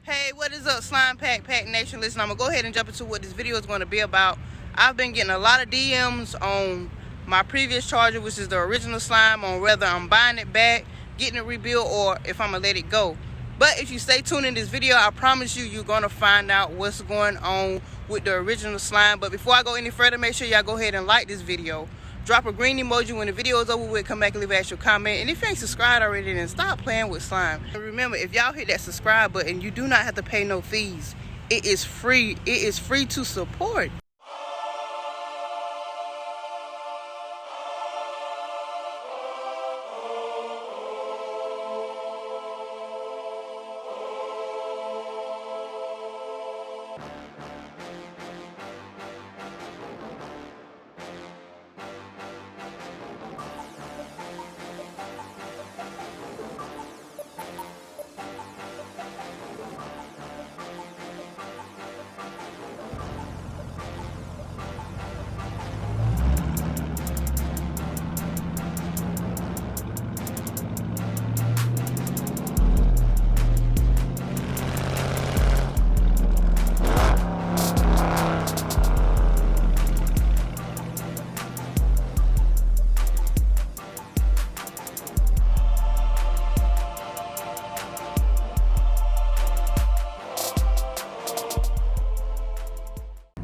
Hey, what is up, Slime Pack Nation? Listen, I'm gonna go ahead and jump into what this video is going to be about. I've been getting a lot of DMs on my previous charger, which is the original slime, on whether I'm buying it back, getting it rebuilt, or if I'm gonna let it go. But if you stay tuned in this video, I promise you're gonna find out what's going on with the original slime. But before I go any further, make sure y'all go ahead and like this video. Drop a green emoji when the video is over with. Come back and leave us your comment. And if you ain't subscribed already, then stop playing with slime. And remember, if y'all hit that subscribe button, you do not have to pay no fees. It is free. It is free to support.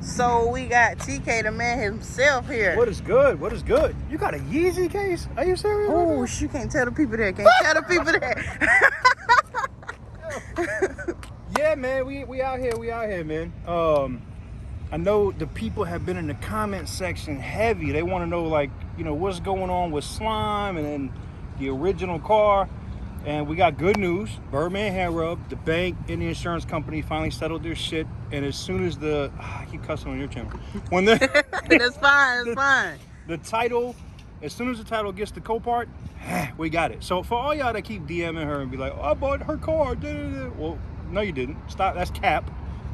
So we got TK, the man himself, here. What is good? What is good? You got a Yeezy case? Are you serious? Oh, you can't tell the people that. Can't tell the people that. Yeah, man, we out here. We out here, man. I know the people have been in the comment section heavy. They want to know, like, you know, what's going on with slime and then the original car. And we got good news. Birdman Hair Rub, the bank and the insurance company finally settled their shit. And as soon as I keep cussing on your channel. When the That's fine. That's fine. The title, as soon as the title gets the Copart, we got it. So for all y'all that keep DMing her and be like, oh, I bought her car. Well, no, you didn't. Stop. That's cap.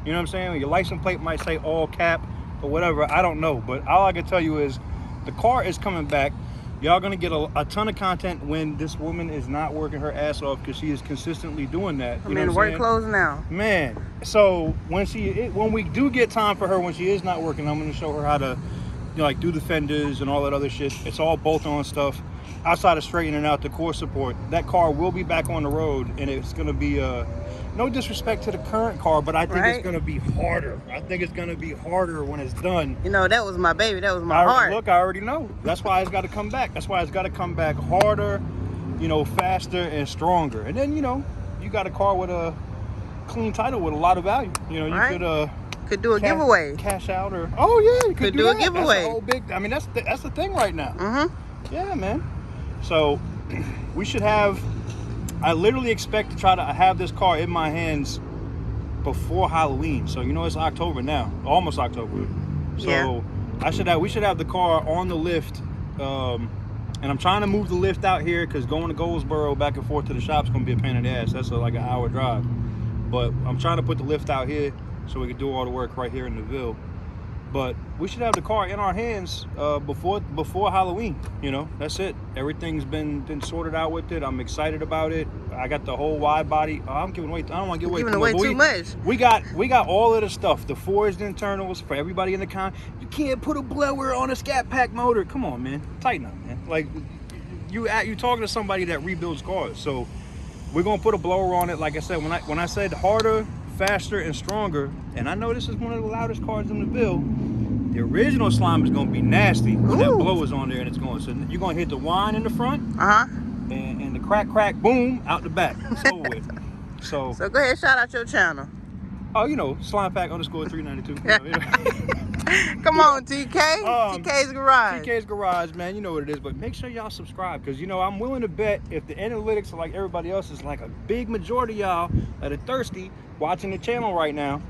You know what I'm saying? Your license plate might say all cap or whatever. I don't know. But all I can tell you is the car is coming back. Y'all gonna get a ton of content when this woman is not working her ass off, because she is consistently doing that. I'm in work clothes now, man. So when we do get time for her, when she is not working, I'm gonna show her how to, you know, like, do the fenders and all that other shit. It's all bolt-on stuff. Outside of straightening out the core support, that car will be back on the road, and it's gonna be no disrespect to the current car, but I think it's gonna be harder. I think it's gonna be harder when it's done. You know, that was my baby. That was my heart. Look, I already know. That's why it's got to come back. That's why it's got to come back harder, you know, faster and stronger. And then, you know, you got a car with a clean title with a lot of value. You know, you could do a giveaway. Cash out, or yeah, you could do a giveaway. That's a whole big. I mean, that's the thing right now. Yeah, man. So we should have. I literally expect to try to have this car in my hands before Halloween. So, you know, it's October now, almost October. So yeah. We should have the car on the lift. And I'm trying to move the lift out here, because going to Goldsboro back and forth to the shop's gonna be a pain in the ass. That's like an hour drive. But I'm trying to put the lift out here so we can do all the work right here in the Ville. But we should have the car in our hands before Halloween. You know, that's it. Everything's been sorted out with it. I'm excited about it. I got the whole wide body. I'm giving away. I don't want to give away too much. We got all of the stuff. The forged internals for everybody in the con. You can't put a blower on a Scatpack motor. Come on, man. Tighten up, man. Like, you talking to somebody that rebuilds cars. So we're gonna put a blower on it. Like I said, when I said harder, faster, and stronger, and I know this is one of the loudest cars in the Ville, the original slime is going to be nasty when that blower's on there and it's going. So you're going to hit the whine in the front, and the crack, boom, out the back. It's over with. So go ahead, shout out your channel. Oh, you know, Slimepack_392. Come on, TK. TK's Garage. TK's Garage, man. You know what it is. But make sure y'all subscribe, because, you know, I'm willing to bet if the analytics are like everybody else, is like a big majority of y'all that are thirsty watching the channel right now.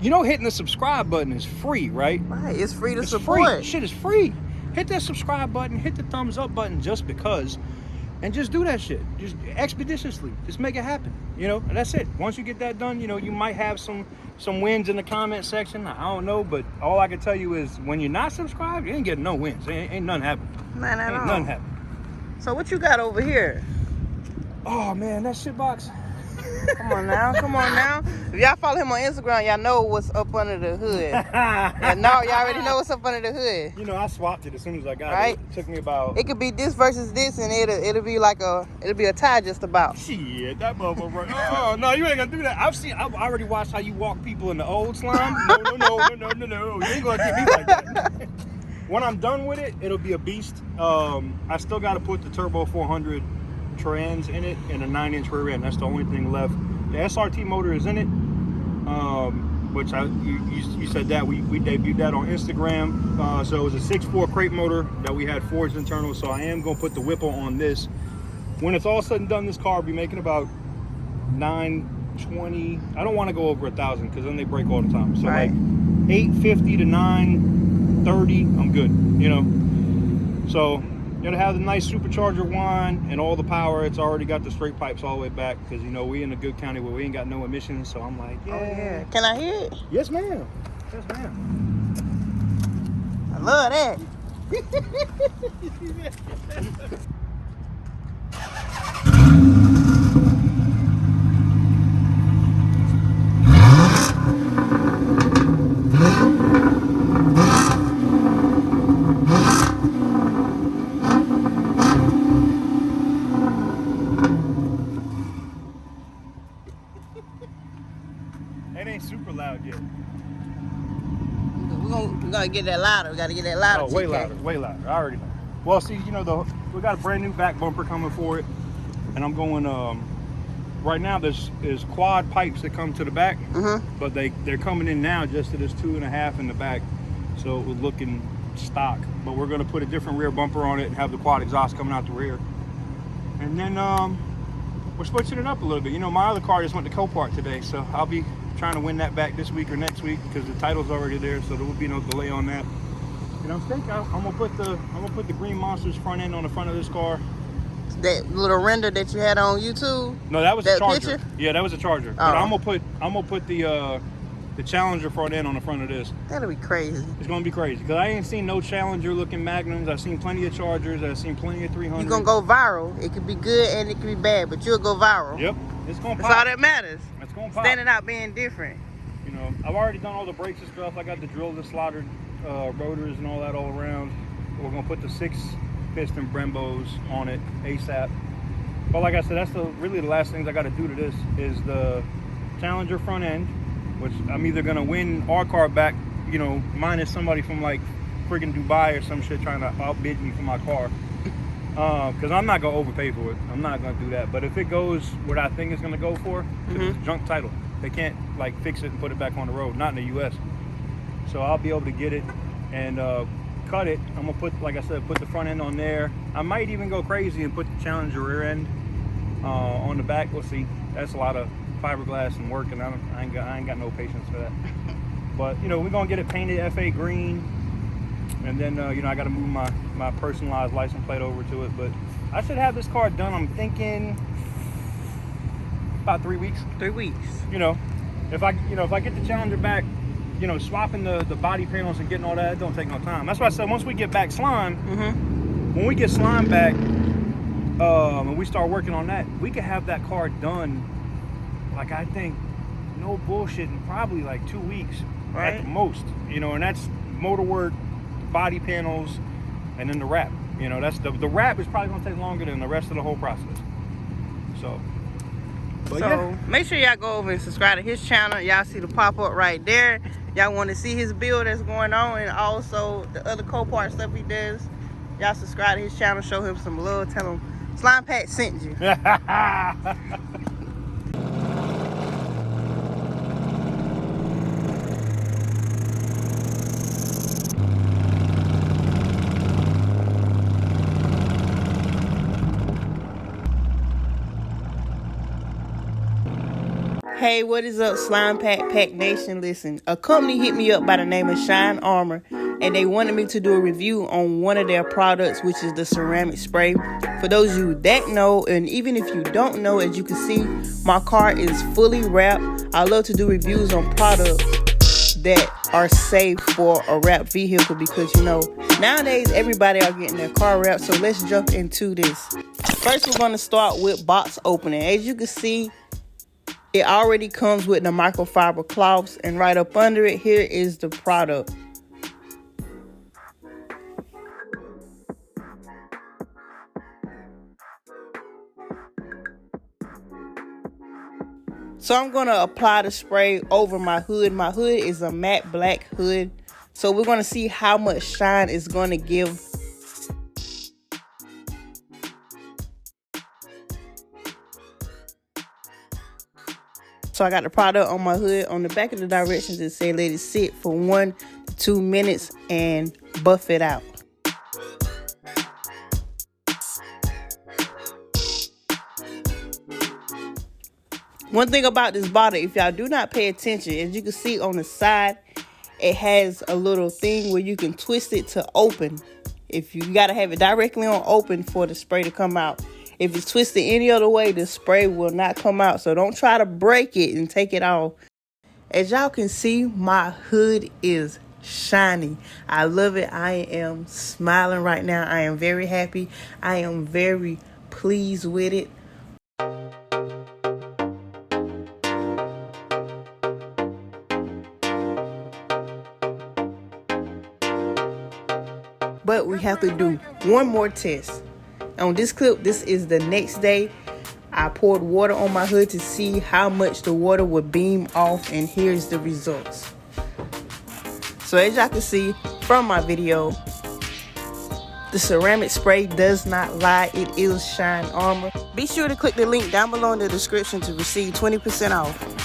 You know, hitting the subscribe button is free, right? Right, it's free to support. Free. Shit is free. Hit that subscribe button, hit the thumbs up button just because, and just do that shit. Just expeditiously. Just make it happen. You know, and that's it. Once you get that done, you know, you might have some wins in the comment section. I don't know, but all I can tell you is when you're not subscribed, you ain't getting no wins. Ain't nothing happening. Man, ain't nothing happening. So what you got over here? Oh man, that shit box. Come on now, come on now. If y'all follow him on Instagram, y'all know what's up under the hood. And no, y'all already know what's up under the hood. You know, I swapped it as soon as I got right? it. It took me about... It could be this versus this, and it'll be like it'll be a tie just about. Shit, that motherfucker. Oh, no, you ain't gonna do that. I've already watched how you walk people in the old slime. No. You ain't gonna get me like that. When I'm done with it, it'll be a beast. I still gotta put the Turbo 400 trans in it and a 9-inch rear end. That's the only thing left. The SRT motor is in it, which you said that we debuted that on Instagram. So it was a 6.4 crate motor that we had forged internal. So I am gonna put the Whipple on this. When it's all said and done, this car will be making about 920. I don't want to go over 1,000 because then they break all the time. So right. like 850 to 930, I'm good. You know. So it'll have the nice supercharger whine and all the power. It's already got the straight pipes all the way back because, you know, we in a good county where we ain't got no emissions. So I'm like, yeah. Oh, yeah. Can I hear it? Yes, ma'am. Yes, ma'am. I love that. It ain't super loud yet. We're gonna get that louder. We gotta get that louder. Oh, way louder, way louder. I already know. Well, see, you know, we got a brand new back bumper coming for it, and I'm going. Right now, there's quad pipes that come to the back, but they're coming in now just to this 2.5 in the back, so it was looking stock. But we're gonna put a different rear bumper on it and have the quad exhaust coming out the rear, and then we're switching it up a little bit. You know, my other car just went to Copart today, so I'll be trying to win that back this week or next week because the title's already there, so there will be no delay on that. And I'm thinking I'm gonna put the Green Monsters front end on the front of this car. That little render that you had on YouTube. No, that was a Charger. Picture? Yeah, that was a Charger. Oh. But I'm gonna put the Challenger front end on the front of this. That'll be crazy. It's gonna be crazy because I ain't seen no Challenger looking Magnums. I've seen plenty of Chargers. I've seen plenty of 300s. You're gonna go viral. It could be good and it could be bad, but you'll go viral. Yep, it's gonna pop. That's all that matters. It's gonna pop. Standing out, being different. You know, I've already done all the brakes and stuff. I got the drilled and slotted rotors and all that all around. We're gonna put the 6-piston Brembos on it ASAP. But like I said, that's really the last things I got to do to this is the Challenger front end, which I'm either gonna win our car back, you know, minus somebody from like friggin' Dubai or some shit trying to outbid me for my car. Because I'm not gonna overpay for it. I'm not gonna do that. But if it goes what I think it's gonna go for, it's a junk title. They can't like fix it and put it back on the road, not in the U.S. So I'll be able to get it and cut it. I'm gonna put, like I said, put the front end on there. I might even go crazy and put the Challenger rear end on the back. We'll see. That's a lot of fiberglass and work, and I ain't got no patience for that. But you know, we're gonna get it painted FA green, and then you know, I got to move my personalized license plate over to it. But I should have this car done, I'm thinking, about 3 weeks. 3 weeks. You know, if I get the Challenger back, you know, swapping the body panels and getting all that, it don't take no time. That's why I said once we get back slime, when we get slime back, and we start working on that, we could have that car done, like I think, no bullshit, in probably like 2 weeks at the most. You know, and that's motor work, body panels, and then the wrap. You know, that's the wrap is probably gonna take longer than the rest of the whole process. So. But yeah. Make sure y'all go over and subscribe to his channel. Y'all see the pop-up right there. Y'all want to see his build that's going on and also the other Copart stuff he does. Y'all subscribe to his channel, show him some love, tell him Slime Pack sent you. Hey, what is up, Slime Pack Nation? Listen, a company hit me up by the name of Shine Armor, and they wanted me to do a review on one of their products, which is the ceramic spray. For those of you that know, and even if you don't know, as you can see, my car is fully wrapped. I love to do reviews on products that are safe for a wrapped vehicle because, you know, nowadays everybody are getting their car wrapped. So let's jump into this. First, we're going to start with box opening. As you can see, It already comes with the microfiber cloths, and right up under it, here is the product. So I'm going to apply the spray over my hood. My hood is a matte black hood. So we're going to see how much shine it's going to give. So I got the product on my hood. On the back of the directions, it said let it sit for 1 to 2 minutes and buff it out. One thing about this bottle, if y'all do not pay attention, as you can see on the side, it has a little thing where you can twist it to open. If you got to have it directly on open for the spray to come out. If it's twisted any other way, the spray will not come out. So don't try to break it and take it off. As y'all can see, my hood is shiny. I love it. I am smiling right now. I am very happy. I am very pleased with it. But we have to do one more test. On this clip, this is the next day. I poured water on my hood to see how much the water would beam off, and here's the results. So as y'all can see from my video, the ceramic spray does not lie. It is Shine Armor. Be sure to click the link down below in the description to receive 20% off.